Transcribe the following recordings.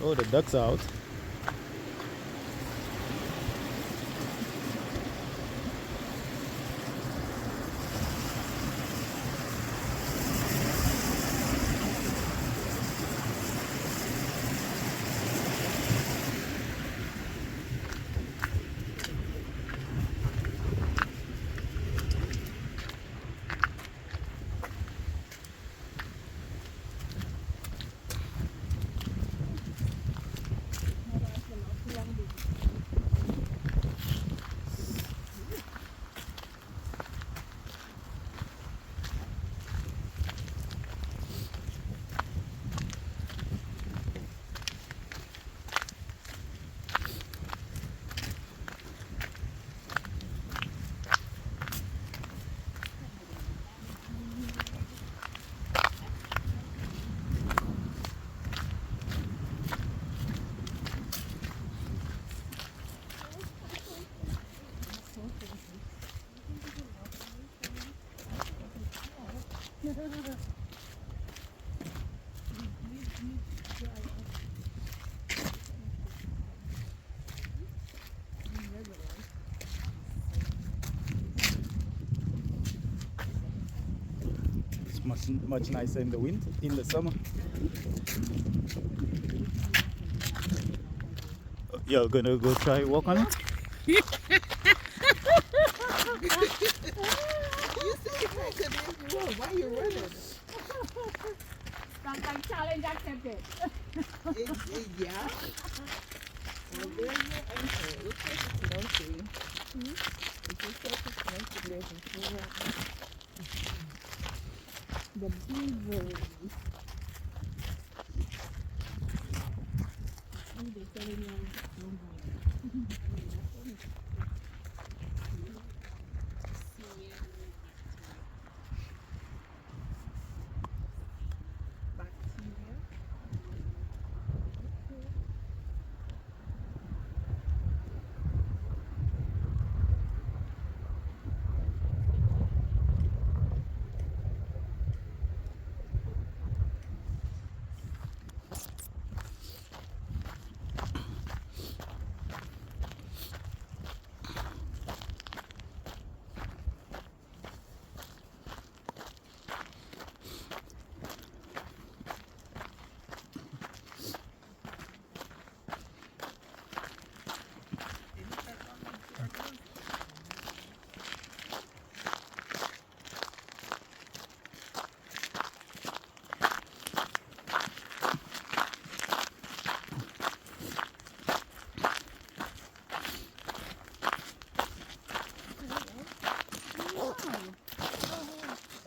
Oh, the ducks are out. It's much nicer in the winter, in the summer. You're gonna go try walk on it? You said if I could make you run, why you running? Sometimes challenge accepted. Yeah. Well, there's no answer. It says it's no thing. It just says it's no thing. The beavers. They're telling you don't go. Bacteria.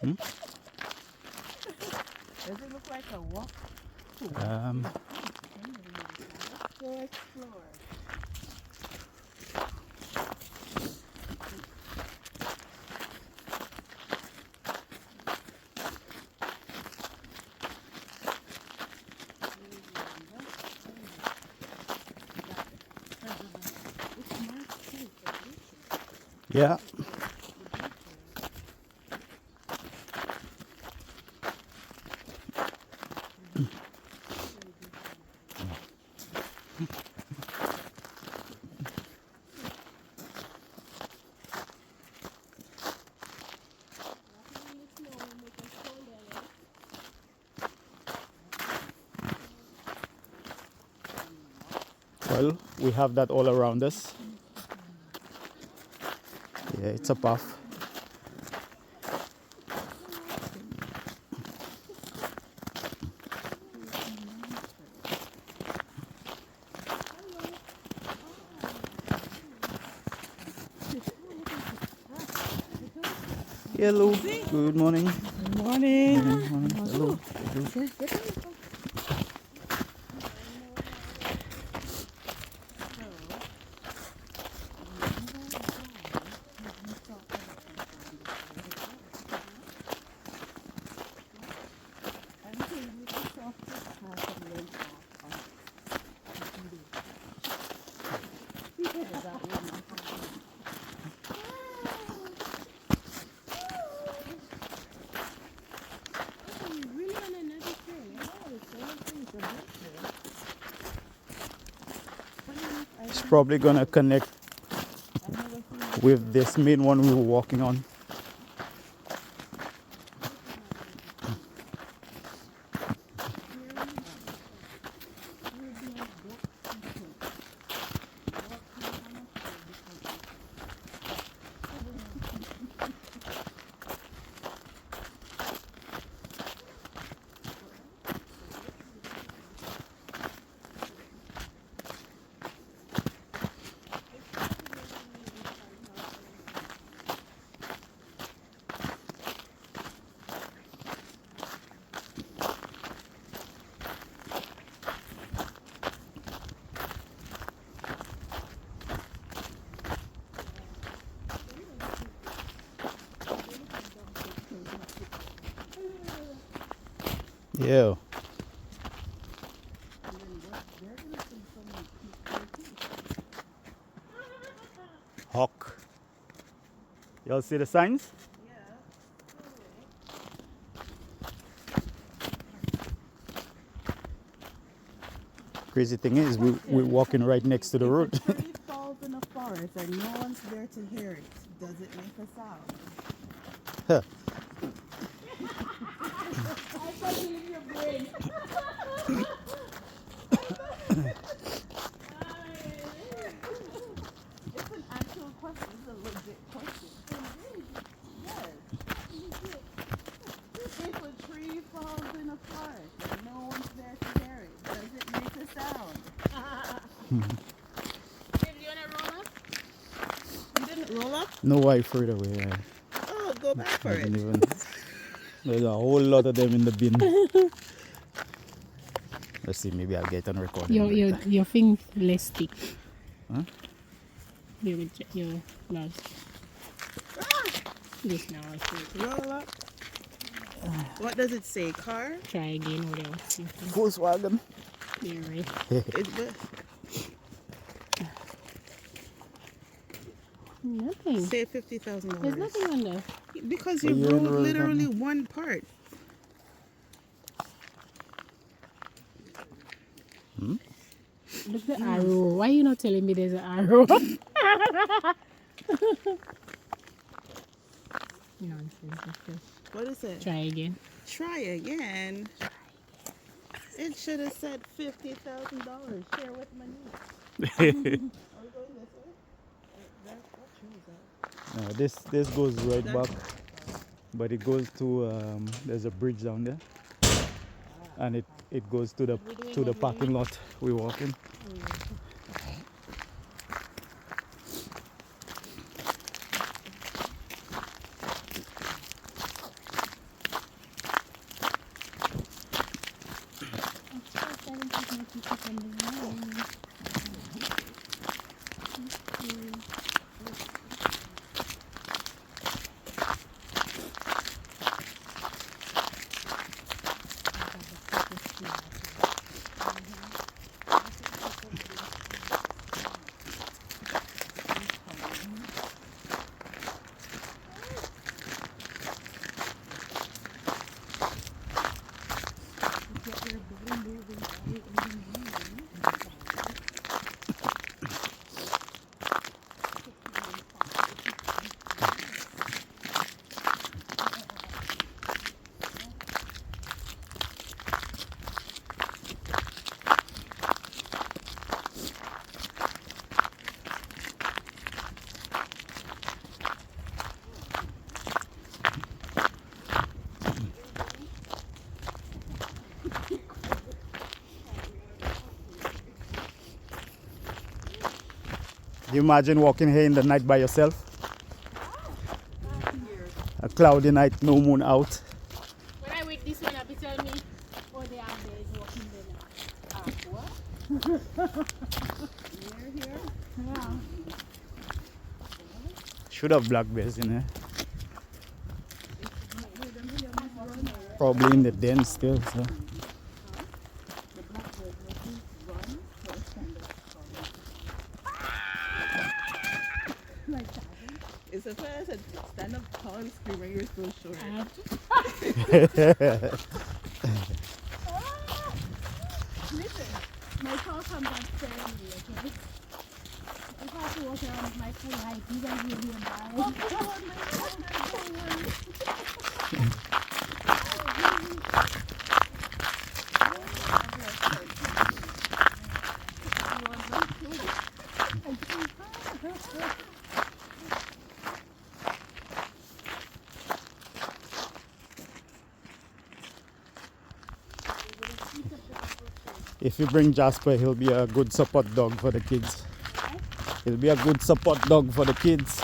Hmm? Does it look like a walk? Go explore. Yeah. Well, we have that all around us. Yeah, it's a path. Hello. Good morning. Good morning. Hello. probably gonna connect I've never seen this. with this main one we were walking on. Yeah. Hawk. Y'all see the signs? Crazy thing is, we're walking right next to the road. If a tree falls in a forest and no one's there to hear it, does it make a sound? Huh. It's an actual question. It's a legit question. Yes. If a tree falls in a forest and no one's there to hear it, does it make a sound? Did you wanna roll up? You didn't roll up? No, I threw it away. Oh, go back for I it. didn't even. There's a whole lot of them in the bin. Let's see, maybe I'll get on recording. Your thing less stick. Huh? Your gloves. This now I see. Roll up. What does it say? Car? Try again. What else? Volkswagen. Yeah, right. It's Nothing. say $50,000. There's nothing on there. Because But you you ain't rode rolled literally nothing. one part. Look the arrow. Why you not telling me there's an arrow? Nonsense. It's just What is it? try again. Try again. It should have said $50,000. Share with my niece. Are we going this way? What tree is that? This goes right That- back, but it goes to there's a bridge down there, and it goes to the parking lot we walk in. Do you imagine walking here in the night by yourself? A cloudy night, no moon out. When I wake this one up, you tell me, oh, they are there is walking there now. What? Near here? Yeah. Should have black bears in here. Probably in the den still. So. The blackbird must run or stand up. Like that. It's a first said stand up tall and scream when you're so short. Listen, my call comes on Saturday, okay? have to walk around with my full height. You guys will be embarrassed. Oh God, my shoulders don't work. If you bring Jasper, he'll be a good support dog for the kids. He'll be a good support dog for the kids.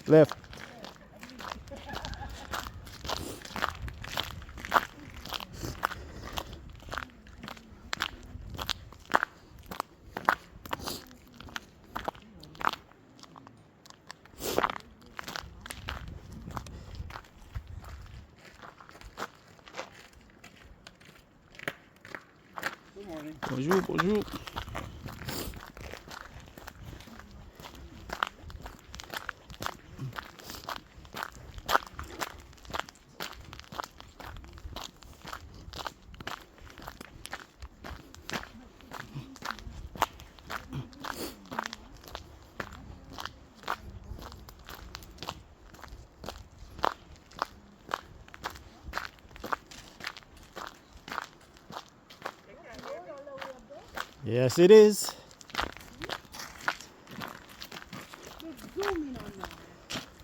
Left. Good morning. Bonjour, bonjour. Yes, it is. Just zoom in on that.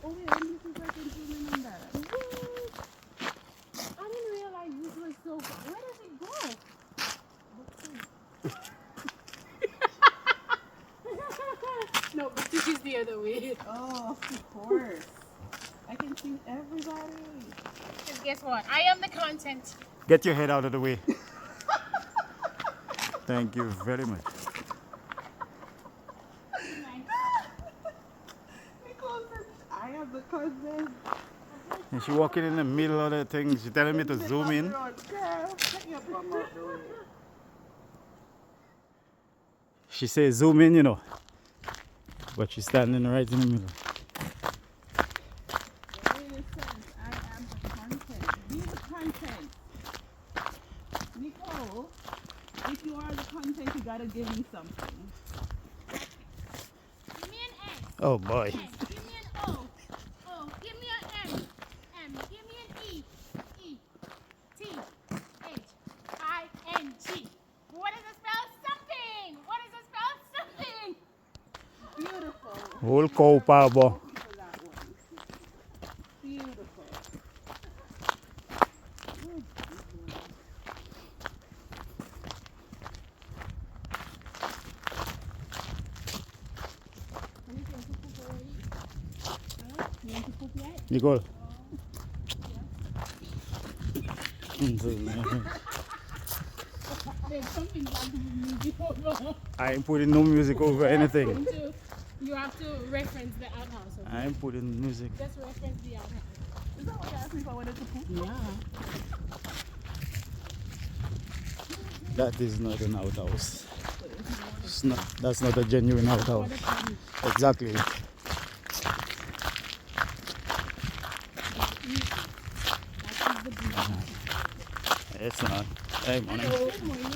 Oh wait, let me see if I can zoom in on that. I didn't realize this was so far. Where does it go? No, but this is the other way. Oh, of course. I can see everybody. Because guess what? I am the content. Get your head out of the way. Thank you very much. Nicole said, I am the cousin. And she walking in the middle of the thing. She telling me to zoom in. Girl, get your bum out the way. She says zoom in, you know. But she's standing right in the middle. In a sense, I am the content. Be the content. Nicole, if you are the content, you gotta give me something. Give me an X. Oh boy. N. Give me an O. O. Give me an M. M. Give me an E. E. T. H. I. N. G. What does it spell? Something. What does it spell? Something. Beautiful. Whole cow power. For that one. Beautiful. You want to cook yet? Nicole. There's something wrong with music over. I ain't putting no music over anything. You have to reference the outhouse. Okay? I ain't putting music. Just reference the outhouse. Is that what you asked me if I wanted to poop? Yeah. That is not an outhouse. It's not, that's not a genuine outhouse. Exactly. It's not. Hey, morning. Good morning.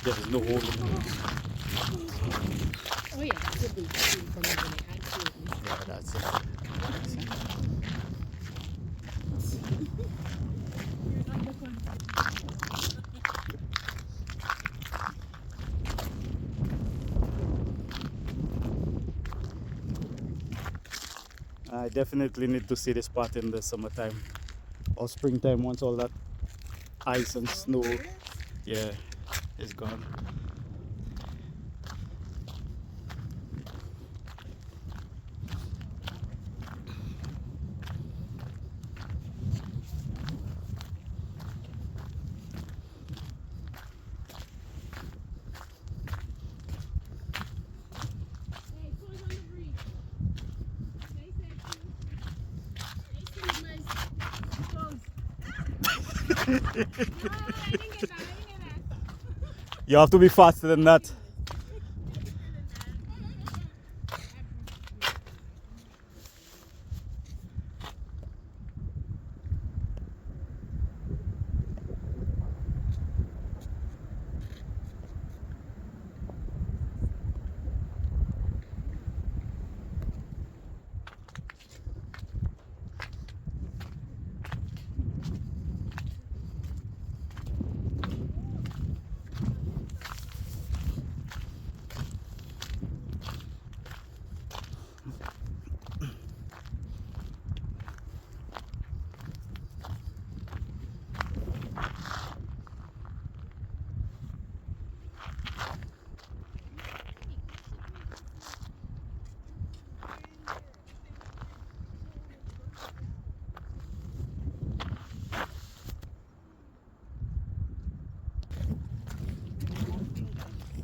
There's no hole in it. Oh yeah, that's a big thing from the beginning. Absolutely. Yeah, that's it. I definitely need to see this spot in the summertime or springtime once all that ice and snow, yeah, is gone. Hey, who's on the bridge? Stay safe, too. Stay safe, I didn't get that. I didn't get that. You have to be faster than that.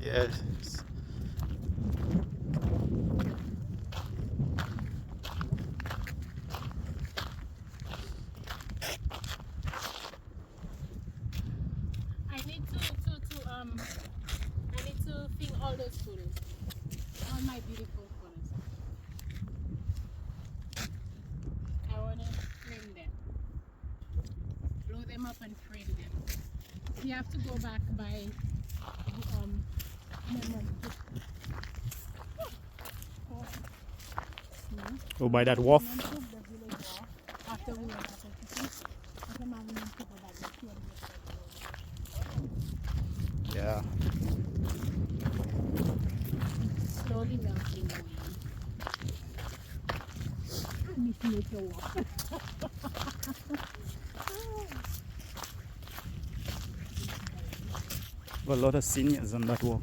Yes. I need to film all those photos. All my beautiful photos. I wanna frame them. Blow them up and frame them. You have to go back by memory. Go by that wharf. After we went up to see, after my mom took her back, she had Yeah. slowly melting away. Miss nature walk. Got a lot of seniors on that walk.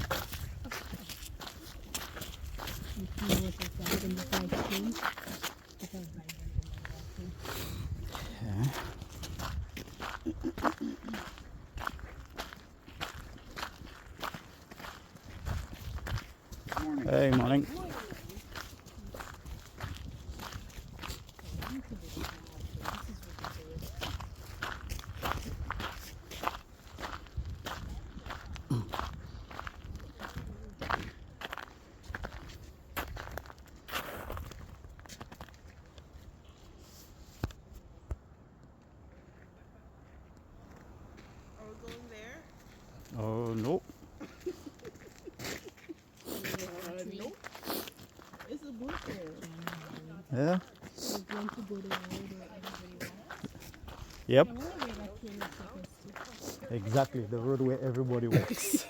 Yeah. Hey, morning. Are we going there? Oh no. Nope. It's a boot there. Yeah. We're going to go the road where everybody walks. Yep. I wonder where that train is taking us to. Exactly. The road where everybody walks.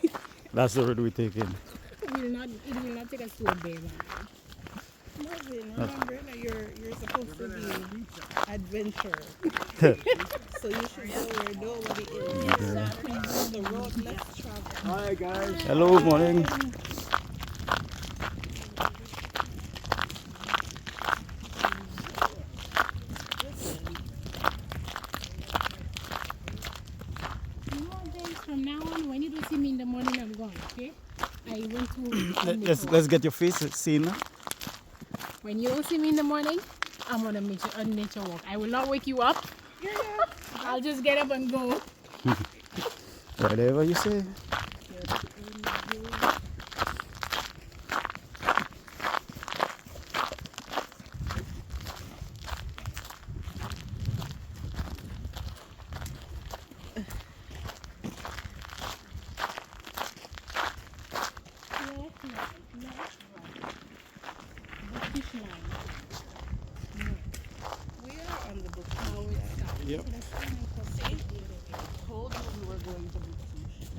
That's the road we're taking. It will not take us to a bear man. Marvin, remember that you're supposed to be adventure. So you should go where nobody is. The road less traveled. Hi guys. Hello, morning. You know, guys, from now on, when you don't see me in the morning, I'm gone, okay? I went to Let's get your face seen. When you don't see me in the morning, I'm on a nature walk. I will not wake you up. I'll just get up and go. Whatever you say. We are on the book. Yep. See? Told you we were going to bouctouche.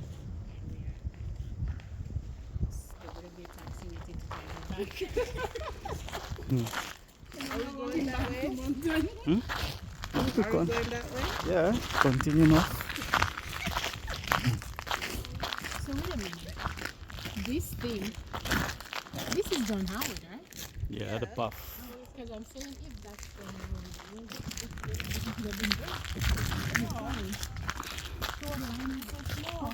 Are we going that way? Are we going that way? Yeah. Continue now. So wait a minute. This is Don Howard, right? Yeah, the puff. Because I'm saying if that's the road, it would have been great. So the line is so small.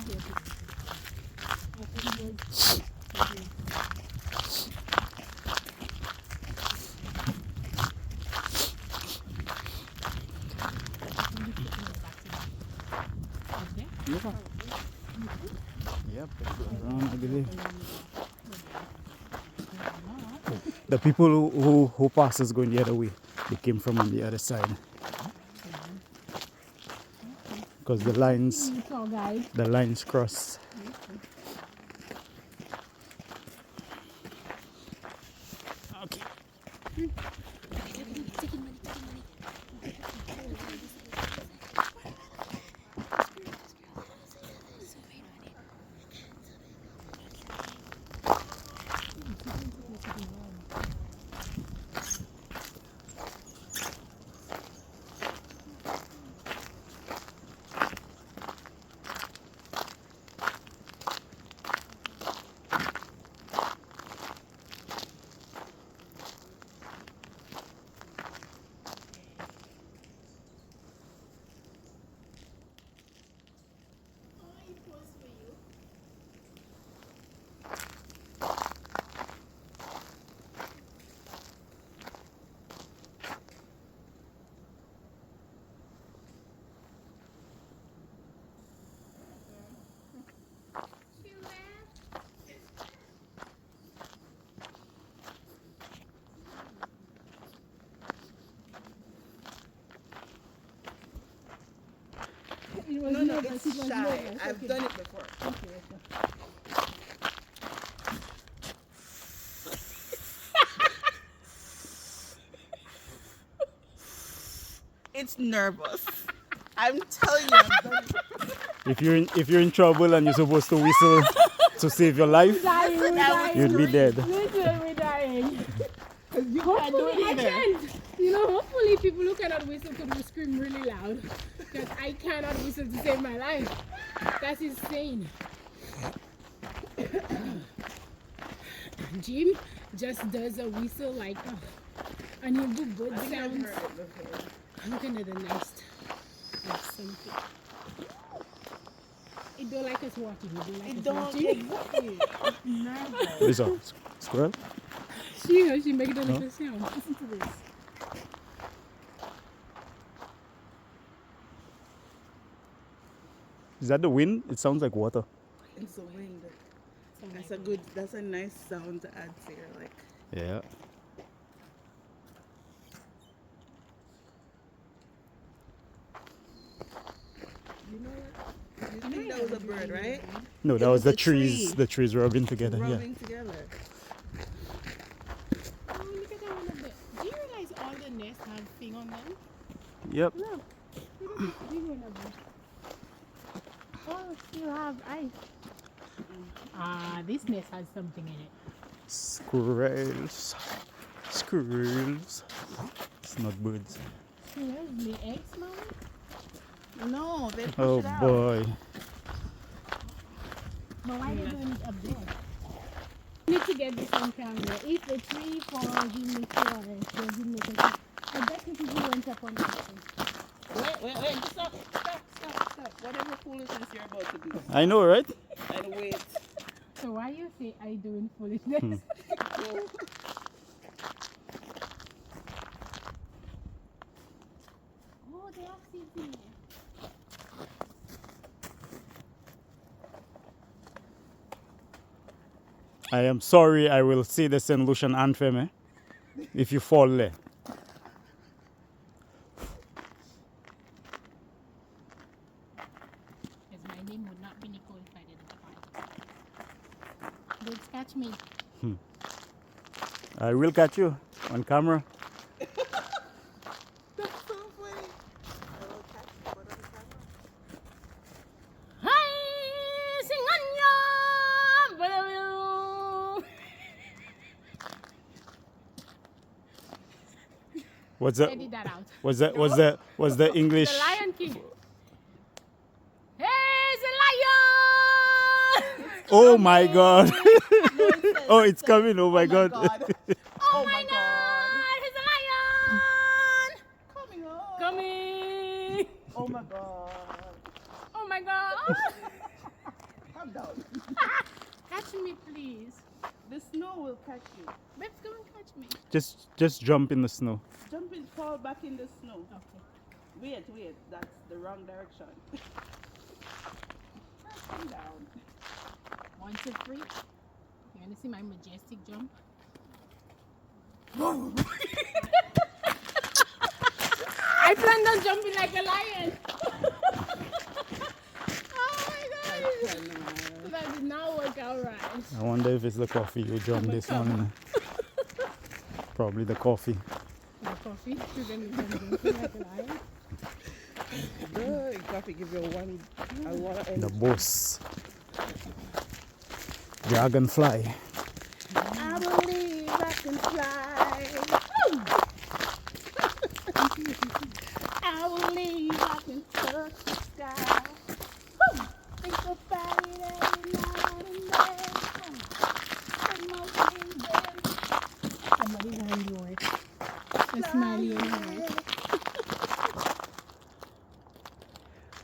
Around, I believe. The people who passes going the other way, they came from on the other side. Because the lines cross. Okay. No, it's shy. I've done it before. It's nervous. I'm telling you, I've done it. If you're in trouble and you're supposed to whistle to save your life, you'd be dead. Listen, we're dying. You can't do it either. You know, hopefully people who cannot whistle could scream really loud. Because I cannot whistle to save my life. That's insane. Jim just does a whistle like, and he'll do good I think I've sounds. heard it before. I'm looking at the nest of something. It don't like us walking. It don't like It us don't watching. exactly. It's nervous. Is a squirrel? She make a little sound. Listen to this. Is that the wind? It sounds like water. It's the wind. Oh my That's a nice sound to add to your like. Yeah. You know what? You think that was a bird, right? No, that It was was the a trees. tree. The trees rubbing together. Rubbing together. Oh, look at that one up there. Do you realize all the nests have thing on them? Yeah. Yep. Look. Look at this big one up there. Oh, you have ice. Ah, this nest has something in it. Squirrels. Squirrels. It's not birds. Squirrels lay eggs, Mom? No, they push Oh it out. boy. But why are they doing it up there? We need to get this on camera. If the tree falls in the forest, does it make a I bet you people went up on that thing. Wait, stop. Whatever foolishness you're about to do. I know, right? And wait. So why you say I doing foolishness? Oh, they have seeds in there. I am sorry. I will say the St. Lucian anthem if you fall there. Because my name would not be Nicole if I didn't fight. Don't catch me. I will catch you on camera. That's so funny. I will catch you. Put on the camera. Hi, sing on What's that? Edit that out. Was the English? The Lion King. Hey, the lion! Oh my God! No, Oh, it's coming! Oh my God! Oh my God! He's a lion! Coming on. Coming! Oh my god. Oh my God! Calm down. Catch me, please. The snow will catch you. Babes, come and catch me. Just jump in the snow. Jump and fall back in the snow. Okay. Wait. That's the wrong direction. Calm down. 1, 2, 3. You want to see my majestic jump? I planned on jumping like a lion. Oh my god. That did not work out right. I wonder if it's the coffee you drank this morning. Probably the coffee. The coffee? So then you can jump like a lion? Good. Coffee give you a lot of energy. The boss. Dragonfly. I believe I can fly. I believe I can touch the sky. Woo! Think about it every night and day. Put my wings in. Somebody hand you it. A smiley in her.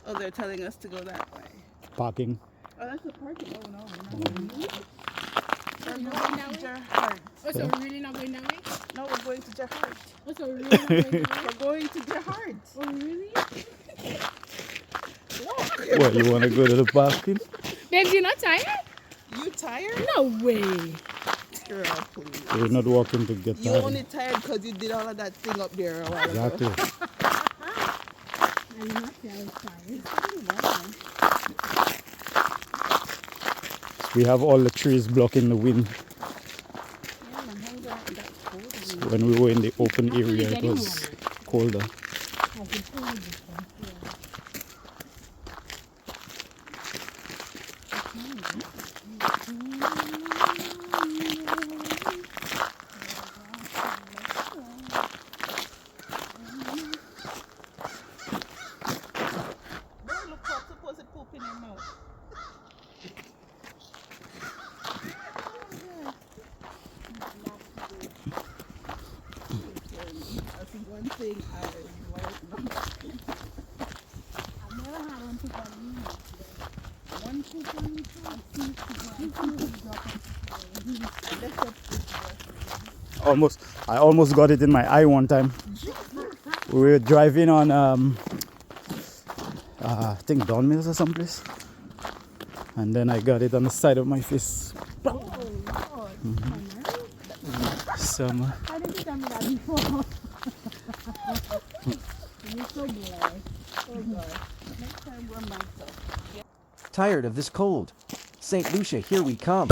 Oh, they're telling us to go that way. Parking. Oh, that's the parking. Oh, no. We're not going We're not going that way? Gerhardt. Oh, so we're really not going that way? No, we're going to Gerhardt. Oh, so we're really not going that way? We're going to Gerhardt. Oh, really? What, you want to go to the parking? Babes, you're not tired? You tired? No way. Girl, please. You're not walking to get You tired. only tired because you did all of that thing up there a while ago. Exactly. I'm not tired. We have all the trees blocking the wind. Yeah, man, hold that. That's cold. So when we were in the open area, it was colder. I can tell you this one. Boy, look how supposed to poop in your mouth. That's one thing I like. I've never had one poop on me. One poop on I almost got it in my eye one time. We were driving on I think Don Mills or someplace, and then I got it on the side of my face. Oh, Lord. Some How did you tell me that before? You're so blessed. Oh, God. Next time we're myself. Tired of this cold? St. Lucia, here we come.